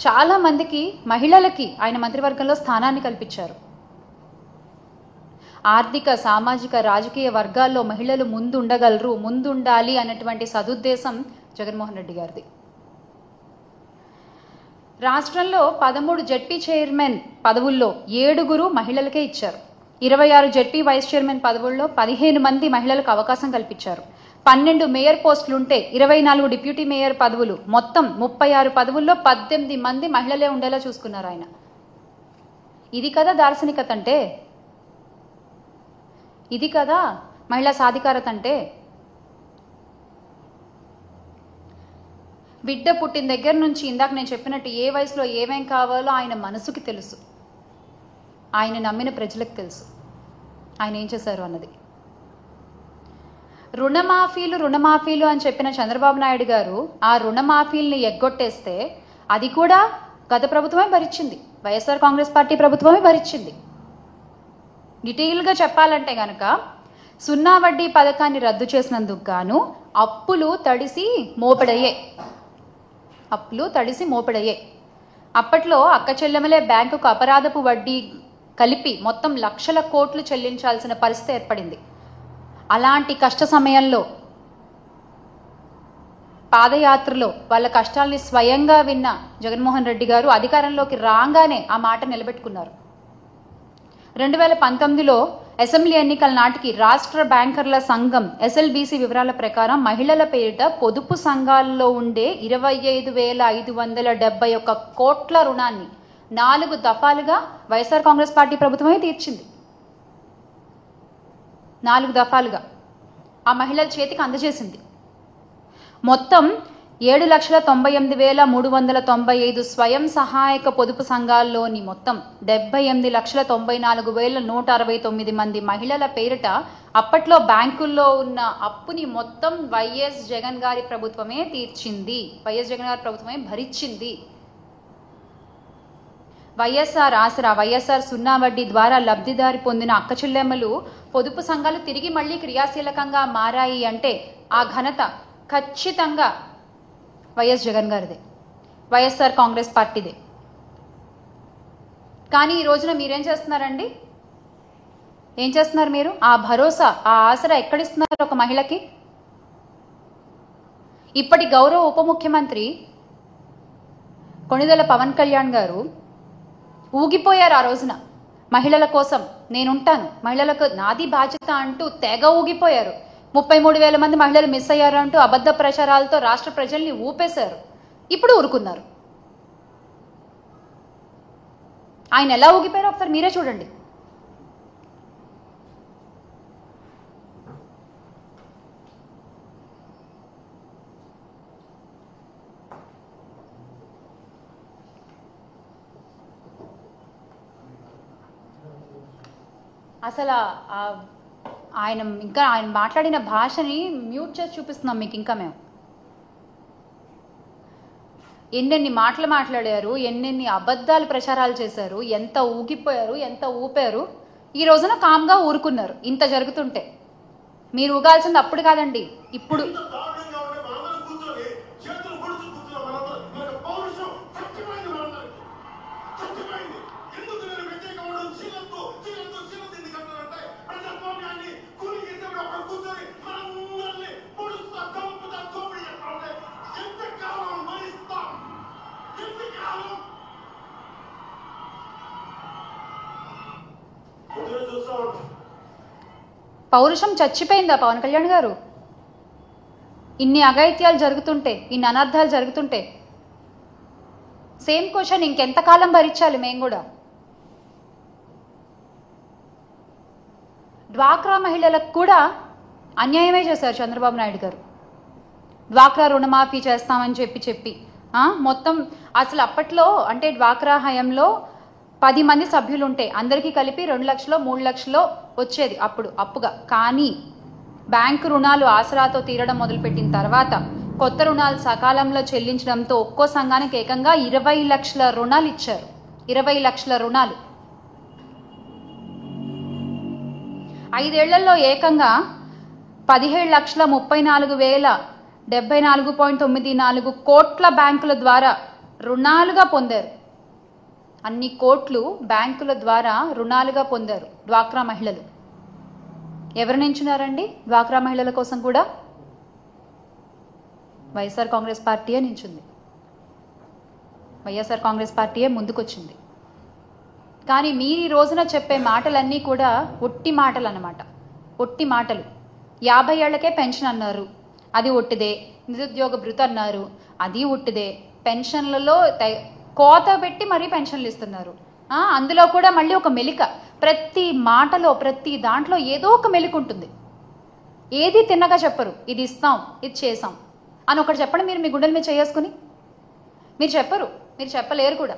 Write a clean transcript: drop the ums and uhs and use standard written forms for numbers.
చాలా మందికి మహిళలకి ఆయన మంత్రివర్గంలో స్థానాన్ని కల్పించారు. ఆర్థిక, సామాజిక, రాజకీయ వర్గాల్లో మహిళలు ముందుండగలరు, ముందుండాలి అన్నటువంటి సదుద్దేశం జగన్మోహన్ రెడ్డి గారిది. రాష్ట్రంలో 13 జెడ్పీ చైర్మన్ పదవుల్లో 7 మహిళలకే ఇచ్చారు. 26 జెడ్పీ వైస్ చైర్మన్ పదవుల్లో 15 మంది మహిళలకు అవకాశం కల్పించారు. 12 మేయర్ పోస్టులుంటే 24 డిప్యూటీ మేయర్ పదవులు, మొత్తం 36 పదవుల్లో 18 మంది మహిళలే ఉండేలా చూసుకున్నారు ఆయన. ఇది కదా దార్శనికత అంటే, ఇది కదా మహిళా సాధికారత అంటే. బిడ్డ పుట్టిన దగ్గర నుంచి ఇందాక నేను చెప్పినట్టు ఏ వయసులో ఏమేం కావాలో ఆయన మనసుకి తెలుసు, ఆయన నమ్మిన ప్రజలకు తెలుసు ఆయన ఏం చేశారు అన్నది. రుణమాఫీలు అని చెప్పిన చంద్రబాబు నాయుడు గారు ఆ రుణమాఫీల్ని ఎగ్గొట్టేస్తే అది కూడా గత ప్రభుత్వమే భరించింది, వైఎస్ఆర్ కాంగ్రెస్ పార్టీ ప్రభుత్వమే భరించింది. డీటెయిల్గా చెప్పాలంటే గనక 0 వడ్డీ పథకాన్ని రద్దు చేసినందుకు గాను అప్పులు తడిసి మోపెడయ్యాయి. అప్పట్లో అక్క చెల్లెమలే బ్యాంకుకు అపరాధపు వడ్డీ కలిపి మొత్తం లక్షల కోట్లు చెల్లించాల్సిన పరిస్థితి ఏర్పడింది. అలాంటి కష్ట సమయంలో పాదయాత్రలో వాళ్ళ కష్టాల్ని స్వయంగా విన్న జగన్మోహన్ రెడ్డి గారు అధికారంలోకి రాగానే ఆ మాట నిలబెట్టుకున్నారు. 2019లో అసెంబ్లీ ఎన్నికల నాటికి రాష్ట్ర బ్యాంకర్ల సంఘం SLBC వివరాల ప్రకారం మహిళల పేరిట పొదుపు సంఘాల్లో ఉండే 25,571 కోట్ల రుణాన్ని 4 దఫాలుగా వైఎస్ఆర్ కాంగ్రెస్ పార్టీ ప్రభుత్వమే తీర్చింది. 4 దఫాలుగా ఆ మహిళల చేతికి అందజేసింది. మొత్తం 7,98,395 స్వయం సహాయక పొదుపు సంఘాల్లోని మొత్తం 78,94,169 మంది మహిళల పేరిట అప్పట్లో బ్యాంకుల్లో ఉన్న అప్పుని మొత్తం వైఎస్ జగన్ గారి ప్రభుత్వమే తీర్చింది, వైఎస్ జగన్ గారి ప్రభుత్వమే భరించింది. వైఎస్ఆర్ ఆసరా, వైఎస్ఆర్ 0 వడ్డీ ద్వారా లబ్ధిదారి పొందిన అక్క చెల్లెమ్మలు పొదుపు సంఘాలు తిరిగి మళ్ళీ క్రియాశీలకంగా మారాయి అంటే ఆ ఘనత ఖచ్చితంగా వైఎస్ జగన్ గారిదే, వైఎస్ఆర్ కాంగ్రెస్ పార్టీదే. కానీ ఈ రోజున మీరేం చేస్తున్నారండి? ఏం చేస్తున్నారు మీరు? ఆ భరోసా, ఆ ఆసరా ఎక్కడిస్తున్నారు ఒక మహిళకి? ఇప్పటి గౌరవ ఉప ముఖ్యమంత్రి కొణిదెల పవన్ కళ్యాణ్ గారు ఊగిపోయారు. ఆ రోజున మహిళల కోసం నేనుంటాను, మహిళలకు నాది బాధ్యత అంటూ తెగ ఊగిపోయారు. 33,000 మంది మహిళలు మిస్ అయ్యారు అంటూ అబద్ధ ప్రచారాలతో రాష్ట్ర ప్రజల్ని ఊపేశారు. ఇప్పుడు ఊరుకున్నారు. ఆయన ఎలా ఊగిపోయారో ఒకసారి మీరే చూడండి. అసలు ఆయన మాట్లాడిన భాషని మ్యూట్ చేసి చూపిస్తున్నాం మీకు. ఇంకా మేము ఎన్నెన్ని మాటలు మాట్లాడారు, ఎన్నెన్ని అబద్ధాలు ప్రచారాలు చేశారు, ఎంత ఊగిపోయారు, ఎంత ఊపారు. ఈ రోజున కామ్గా ఊరుకున్నారు. ఇంత జరుగుతుంటే మీరు ఊగాల్సింది అప్పుడు కాదండి, ఇప్పుడు. పౌరుషం చచ్చిపోయిందా పవన్ కళ్యాణ్ గారు? ఇన్ని అఘాయిత్యాలు జరుగుతుంటే, ఇన్ని అనర్థాలు జరుగుతుంటే సేమ్ క్వశ్చన్, ఇంకెంతకాలం భరించాలి మేము కూడా? డ్వాక్రా మహిళలకు కూడా అన్యాయమే చేశారు చంద్రబాబు నాయుడు గారు. డ్వాక్రా రుణమాఫీ చేస్తామని చెప్పి మొత్తం అసలు అప్పట్లో అంటే డ్వాక్రా హయాంలో 10 మంది సభ్యులు ఉంటే అందరికీ కలిపి 2 లక్షలు 3 లక్షలు వచ్చేది అప్పుడు అప్పుగా. కానీ బ్యాంకు రుణాలు ఆసరాతో తీరడం మొదలుపెట్టిన తర్వాత కొత్త రుణాలు సకాలంలో చెల్లించడంతో ఒక్కో సంఘానికి ఏకంగా 20 లక్షల రుణాలు ఇచ్చారు. 20 లక్షల రుణాలు 5 ఏళ్లలో ఏకంగా 17,34,000 74.94 కోట్ల బ్యాంకుల ద్వారా రుణాలుగా పొందారు. అన్ని కోట్లు బ్యాంకుల ద్వారా రుణాలుగా పొందారు డ్వాక్రా మహిళలు. ఎవరు నించున్నారండి డ్వాక్రా మహిళల కోసం కూడా? వైఎస్ఆర్ కాంగ్రెస్ పార్టీయే నించుంది. వైఎస్ఆర్ కాంగ్రెస్ పార్టీయే ముందుకొచ్చింది. కానీ మీరు ఈ రోజున చెప్పే మాటలన్నీ కూడా ఒట్టి మాటలు అన్నమాట. ఒట్టి మాటలు. 50 ఏళ్లకే పెన్షన్ అన్నారు, అది ఒట్టిదే. నిరుద్యోగ భృతి అన్నారు, అది ఒట్టిదే. పెన్షన్లలో కోత పెట్టి మరీ పెన్షన్లు ఇస్తున్నారు. అందులో కూడా మళ్ళీ ఒక మెలిక. ప్రతి మాటలో ప్రతి దాంట్లో ఏదో ఒక మెలిక ఉంటుంది. ఏది తిన్నగా చెప్పరు, ఇది ఇస్తాం, ఇది చేసాం అని ఒకటి చెప్పండి మీరు మీ గుండెల మీద చేసుకుని. మీరు చెప్పరు, మీరు చెప్పలేరు కూడా.